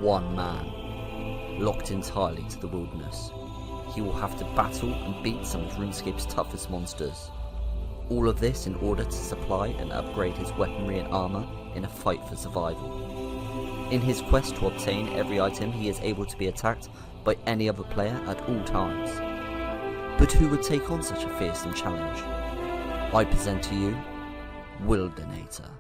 one man, locked entirely to the wilderness. He will have to battle and beat some of RuneScape's toughest monsters. All of this in order to supply and upgrade his weaponry and armour in a fight for survival. In his quest to obtain every item, he is able to be attacked by any other player at all times. But who would take on such a fearsome challenge? I present to you, Wildanator.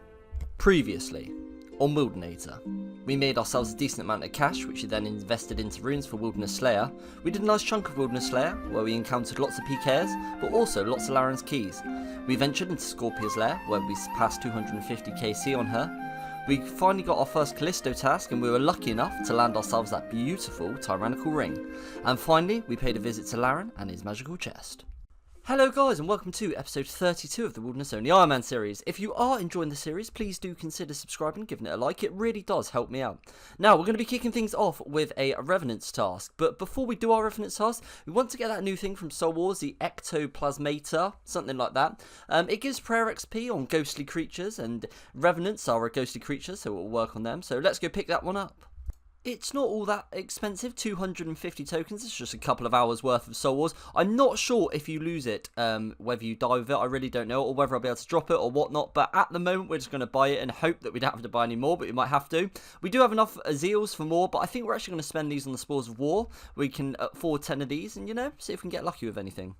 Previously, on Wildanator, we made ourselves a decent amount of cash, which we then invested into runes for Wilderness Slayer. We did a nice chunk of Wilderness Slayer, where we encountered lots of PKs, but also lots of Laren's keys. We ventured into Scorpia's lair, where we passed 250 KC on her. We finally got our first Callisto task, and we were lucky enough to land ourselves that beautiful tyrannical ring. And finally, we paid a visit to Laren and his magical chest. Hello guys, and welcome to episode 32 of the Wilderness Only Ironman series. If you are enjoying the series, please do consider subscribing, giving it a like. It really does help me out. Now, we're going to be kicking things off with a Revenant's task. But before we do our Revenant's task, we want to get that new thing from Soul Wars, the Ectoplasmator, something like that. It gives prayer XP on ghostly creatures, and Revenants are a ghostly creature, so it will work on them. So let's go pick that one up. It's not all that expensive, 250 tokens, it's just a couple of hours worth of Soul Wars. I'm not sure if you lose it, whether you die with it, I really don't know, or whether I'll be able to drop it or whatnot, but at the moment we're just going to buy it and hope that we don't have to buy any more, but we might have to. We do have enough Azeals for more, but I think we're actually going to spend these on the Spores of War. We can afford 10 of these and, you know, see if we can get lucky with anything.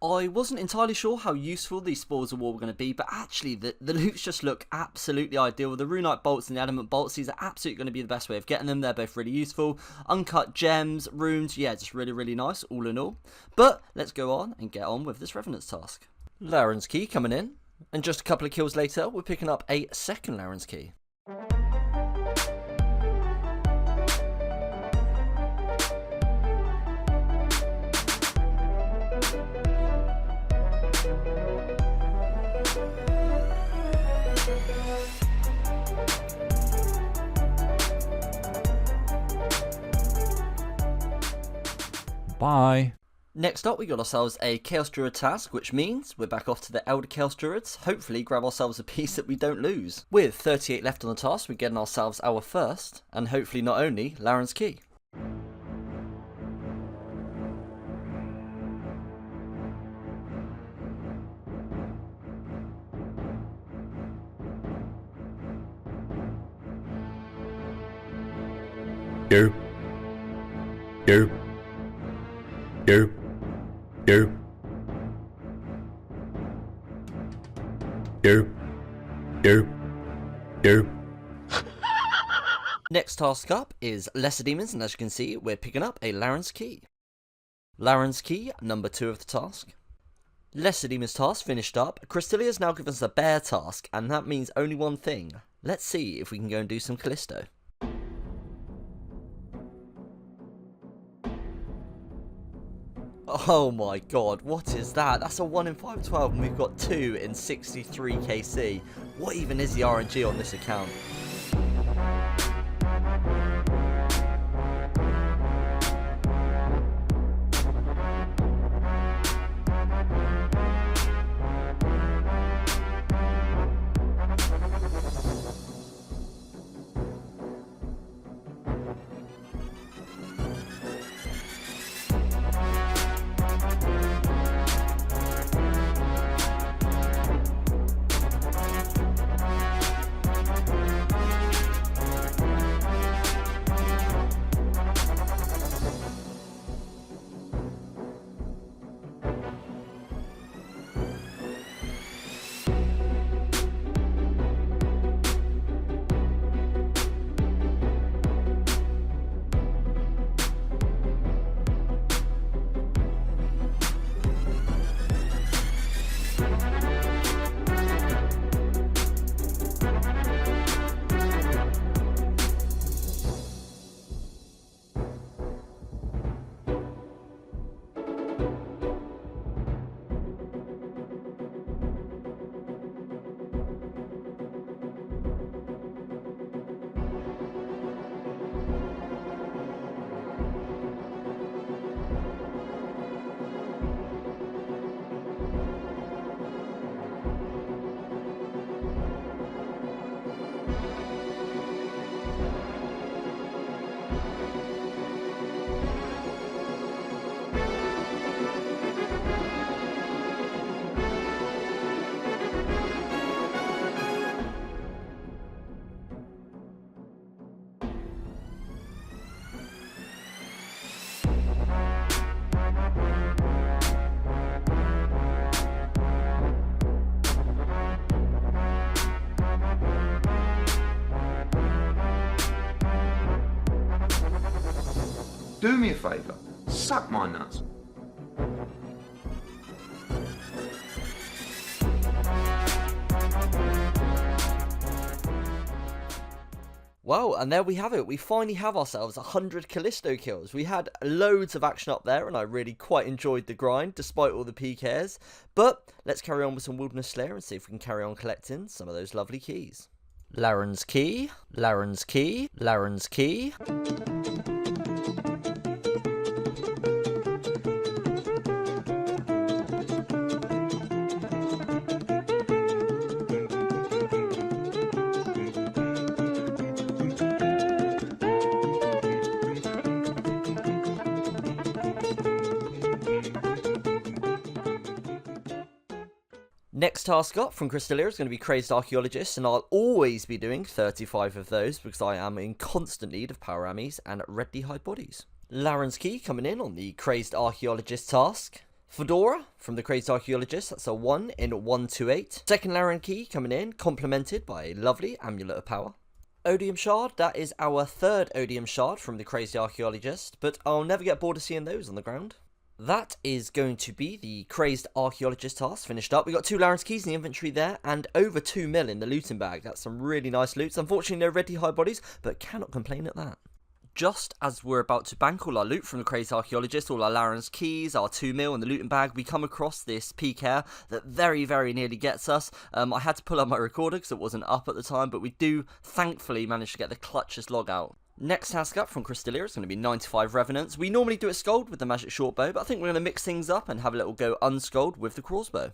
I wasn't entirely sure how useful these Spores of War were going to be, but actually the loots just look absolutely ideal. The Runite bolts and the Adamant bolts, these are absolutely going to be the best way of getting them. They're both really useful. Uncut gems, runes, yeah, just really nice all in all. But let's go on and get on with this Revenant's task. Laren's key coming in, and just a couple of kills later, we're picking up a second Laren's key. Bye. Next up, we got ourselves a Chaos Druid task, which means we're back off to the Elder Chaos Druids. Hopefully grab ourselves a piece that we don't lose. With 38 left on the task, we're getting ourselves our first, and hopefully not only, Laren's key. Yo. Yo. Yo. Yo. Yo. Yo. Yo. Next task up is Lesser Demons, and as you can see, we're picking up a Laren's key. Laren's key, number 2 of the task. Lesser Demons task finished up. Krystilia has now given us a bear task, and that means only one thing. Let's see if we can go and do some Callisto. Oh my god, what is that? That's a 1 in 512 and we've got 2 in 63 KC. What even is the RNG on this account? do me a favour, suck my nuts. Well, and there we have it. We finally have ourselves 100 Callisto kills. We had loads of action up there, and I really quite enjoyed the grind, despite all the PKs. But let's carry on with some Wilderness Slayer and see if we can carry on collecting some of those lovely keys. Laren's Key, Laren's Key, Laren's Key. Next task up from Krystilia is going to be Crazed Archaeologist, and I'll always be doing 35 of those because I am in constant need of power ammies and redly hide bodies. Laren's Key coming in on the Crazed Archaeologist task. Fedora from the Crazed Archaeologist, that's a 1 in 128. Second Laren Key coming in, complemented by a lovely Amulet of Power. Odium Shard, that is our third Odium Shard from the Crazed Archaeologist, but I'll never get bored of seeing those on the ground. That is going to be the Crazed Archaeologist task finished up. We got 2 Laren's Keys in the inventory there, and over 2 mil in the looting bag. That's some really nice loots. Unfortunately, no ready high bodies, but cannot complain at that. Just as we're about to bank all our loot from the Crazed Archaeologist, all our Laren's Keys, our 2 mil in the looting bag, we come across this PK that very, very nearly gets us. I had to pull up my recorder because it wasn't up at the time, but we do thankfully manage to get the clutchest log out. Next task up from Krystilia is going to be 95 Revenants. We normally do it sculled with the magic shortbow, but I think we're going to mix things up and have a little go unsculled with the crossbow.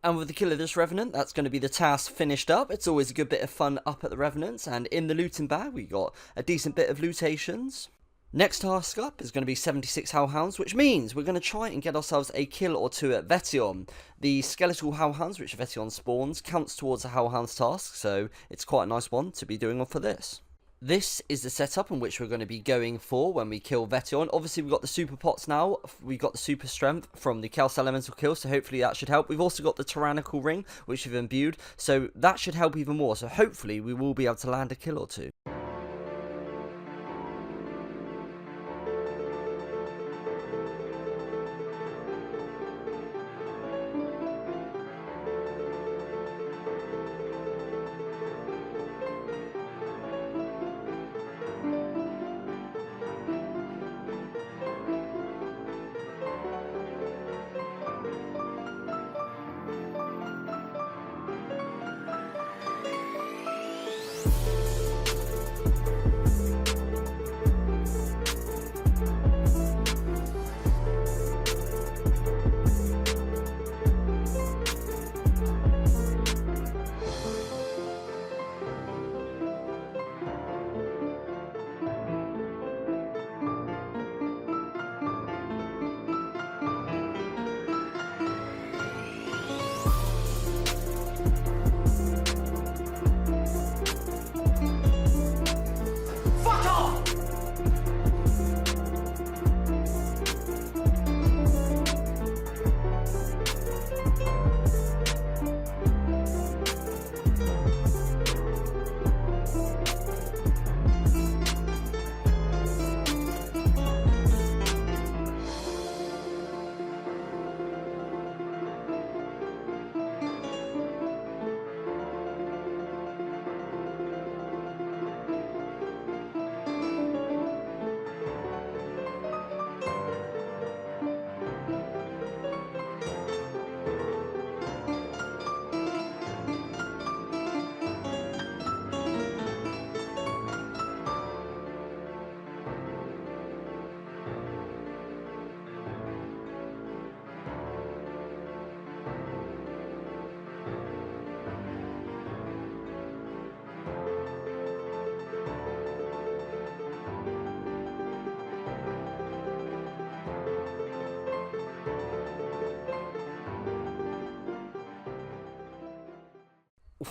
And with the kill of this Revenant, that's going to be the task finished up. It's always a good bit of fun up at the Revenants, and in the looting bag we got a decent bit of lootations. Next task up is going to be 76 Hellhounds, which means we're going to try and get ourselves a kill or 2 at Vettion. The skeletal Hellhounds, which Vettion spawns, counts towards a Hellhounds task, so it's quite a nice one to be doing for this. This is the setup in which we're going to be going for when we kill Vettion. Obviously, we've got the super pots now. We've got the super strength from the Chaos Elemental kill, so hopefully that should help. We've also got the Tyrannical ring, which we've imbued, so that should help even more. So hopefully we will be able to land a kill or 2.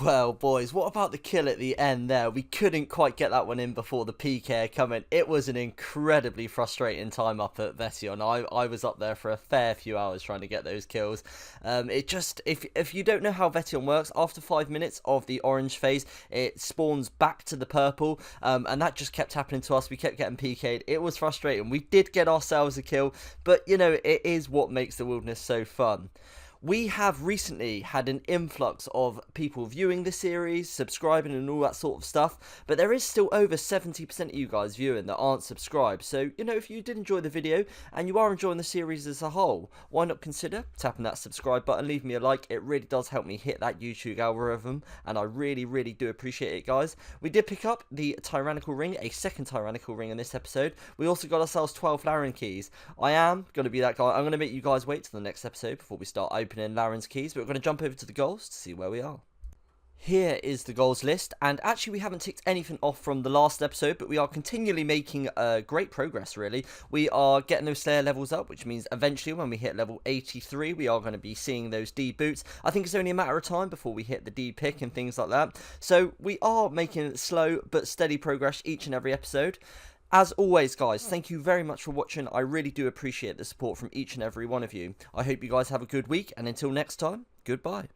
Well, boys, what about the kill at the end there? We couldn't quite get that one in before the PK coming. It was an incredibly frustrating time up at Vettion. I was up there for a fair few hours trying to get those kills. It just, if you don't know how Vettion works, after 5 minutes of the orange phase, it spawns back to the purple, and that just kept happening to us. We kept getting PK'd. It was frustrating. We did get ourselves a kill, but, you know, it is what makes the wilderness so fun. We have recently had an influx of people viewing the series, subscribing and all that sort of stuff, but there is still over 70% of you guys viewing that aren't subscribed. So, you know, if you did enjoy the video and you are enjoying the series as a whole, why not consider tapping that subscribe button, leave me a like. It really does help me hit that YouTube algorithm, and I really, really do appreciate it, guys. We did pick up the Tyrannical Ring, a second Tyrannical Ring in this episode. We also got ourselves 12 Laren keys. I am going to be that guy. I'm going to make you guys wait till the next episode before we start opening Laren's keys, but we're going to jump over to the goals to see where we are. Here is the goals list, and actually we haven't ticked anything off from the last episode, but we are continually making great progress, really. We are getting those Slayer levels up, which means eventually when we hit level 83, we are going to be seeing those D boots. I think it's only a matter of time before we hit the D pick and things like that. So we are making slow but steady progress each and every episode. As always, guys, thank you very much for watching. I really do appreciate the support from each and every one of you. I hope you guys have a good week, and until next time, goodbye.